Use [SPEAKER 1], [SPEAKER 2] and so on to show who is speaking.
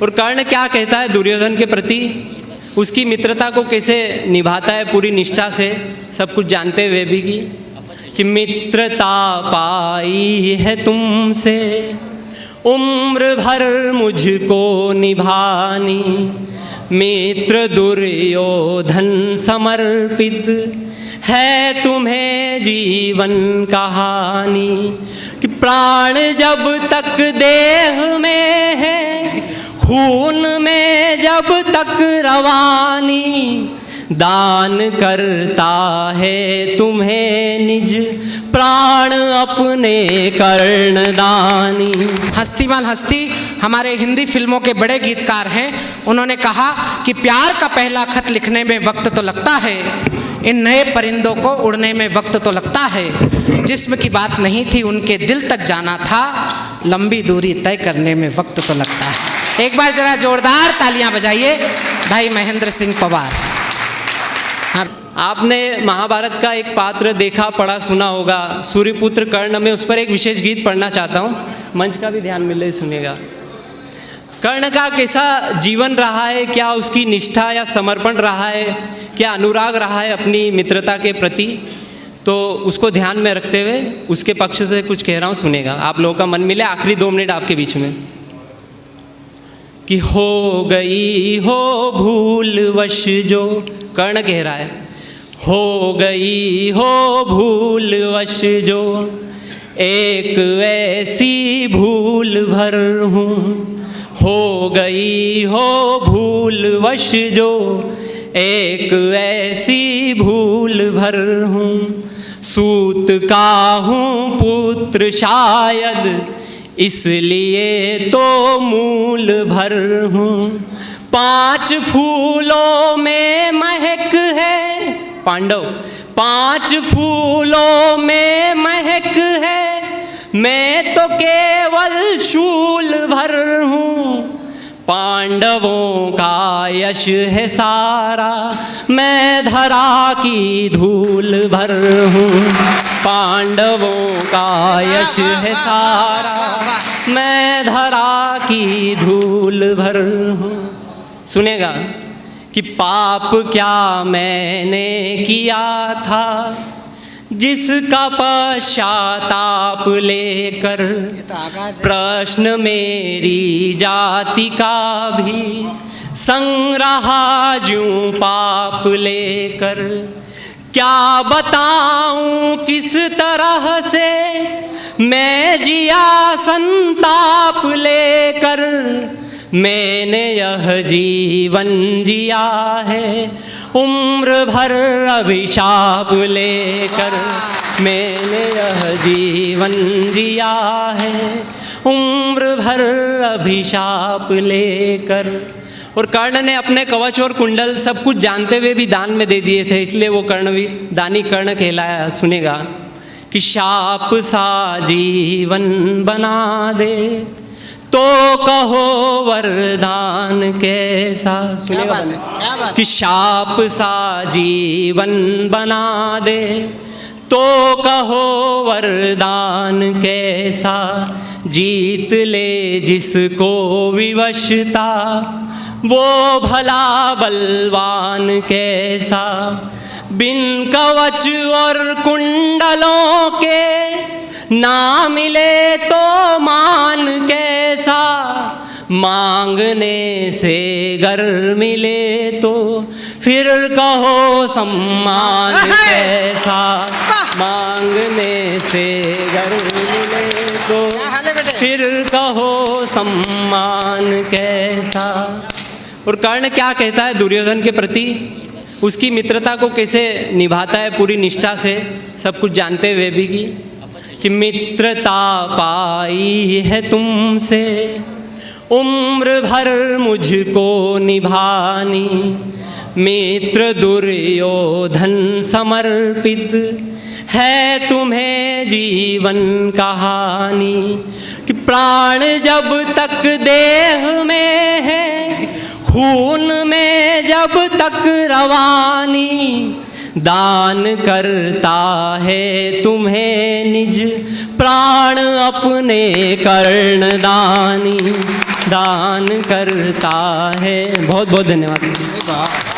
[SPEAKER 1] और कर्ण क्या कहता है दुर्योधन के प्रति, उसकी मित्रता को कैसे निभाता है पूरी निष्ठा से, सब कुछ जानते हुए भी कि मित्रता पाई है तुमसे उम्र भर मुझको निभानी, मित्र दुर्योधन समर्पित है तुम्हें जीवन कहानी। कि प्राण जब तक देह में है, खून में जब तक रवानी, दान करता है तुम्हें निज प्राण अपने कर्णदानी।
[SPEAKER 2] हस्तीमाल हस्ती हमारे हिंदी फिल्मों के बड़े गीतकार हैं। उन्होंने कहा कि प्यार का पहला खत लिखने में वक्त तो लगता है, इन नए परिंदों को उड़ने में वक्त तो लगता है, जिस्म की बात नहीं थी उनके दिल तक जाना था, लंबी दूरी तय करने में वक्त तो लगता है। एक बार जरा जोरदार तालियां बजाइए भाई महेंद्र सिंह पवार। हाँ,
[SPEAKER 1] आपने महाभारत का एक पात्र देखा, पढ़ा, सुना होगा, सूर्यपुत्र कर्ण। में उस पर एक विशेष गीत पढ़ना चाहता हूँ, मंच का भी ध्यान मिले, सुनिएगा। कर्ण का कैसा जीवन रहा है, क्या उसकी निष्ठा या समर्पण रहा है, क्या अनुराग रहा है अपनी मित्रता के प्रति, तो उसको ध्यान में रखते हुए उसके पक्ष से कुछ कह रहा हूँ, सुनेगा। आप लोगों का मन मिले, आखिरी 2 मिनट आपके बीच में। कि हो गई हो भूल वश जो, कर्ण कह रहा है, हो गई हो भूल वश जो, एक ऐसी भूल भर हूँ, हो गई हो भूल वश जो, एक ऐसी भूल भर हूँ, सूत का हूँ पुत्र शायद इसलिए तो मूल भर हूँ, 5 फूलों में महक है, पांडव 5 फूलों में महक है, मैं तो केवल शूल भर हूँ, पांडवों का यश है सारा, मैं धरा की धूल भर हूँ, पांडवों का यश है सारा, मैं धरा की धूल भर हूँ। सुनेगा। कि पाप क्या मैंने किया था, जिसका पश्चाताप लेकर, प्रश्न मेरी जाति का भी संग रहा ज्यों पाप लेकर, क्या बताऊं किस तरह से मैं जिया संताप लेकर, मैंने यह जीवन जिया है उम्र भर अभिशाप लेकर, मैंने यह जीवन जिया है उम्र भर अभिशाप लेकर। और कर्ण ने अपने कवच और कुंडल सब कुछ जानते हुए भी दान में दे दिए थे, इसलिए वो कर्ण भी दानी कर्ण कहलाया। सुनेगा। कि शाप सा जीवन बना दे तो कहो वरदान कैसा। सुनेगा। कि शाप सा जीवन बना दे तो कहो वरदान कैसा, जीत ले जिसको विवशता वो भला बलवान कैसा, बिन कवच और कुंडलों के ना मिले तो मान कैसा, मांगने से गर मिले तो फिर कहो सम्मान कैसा, मांगने से गर मिले तो फिर कहो सम्मान कैसा। और कर्ण क्या कहता है दुर्योधन के प्रति, उसकी मित्रता को कैसे निभाता है पूरी निष्ठा से, सब कुछ जानते हुए भी कि मित्रता पाई है तुमसे उम्र भर मुझको निभानी, मित्र दुर्योधन समर्पित है तुम्हें जीवन कहानी। कि प्राण जब तक देह में है, खून में जब तक रवानी, दान करता है तुम्हें निज प्राण अपने कर्णदानी दान करता है। बहुत बहुत धन्यवाद।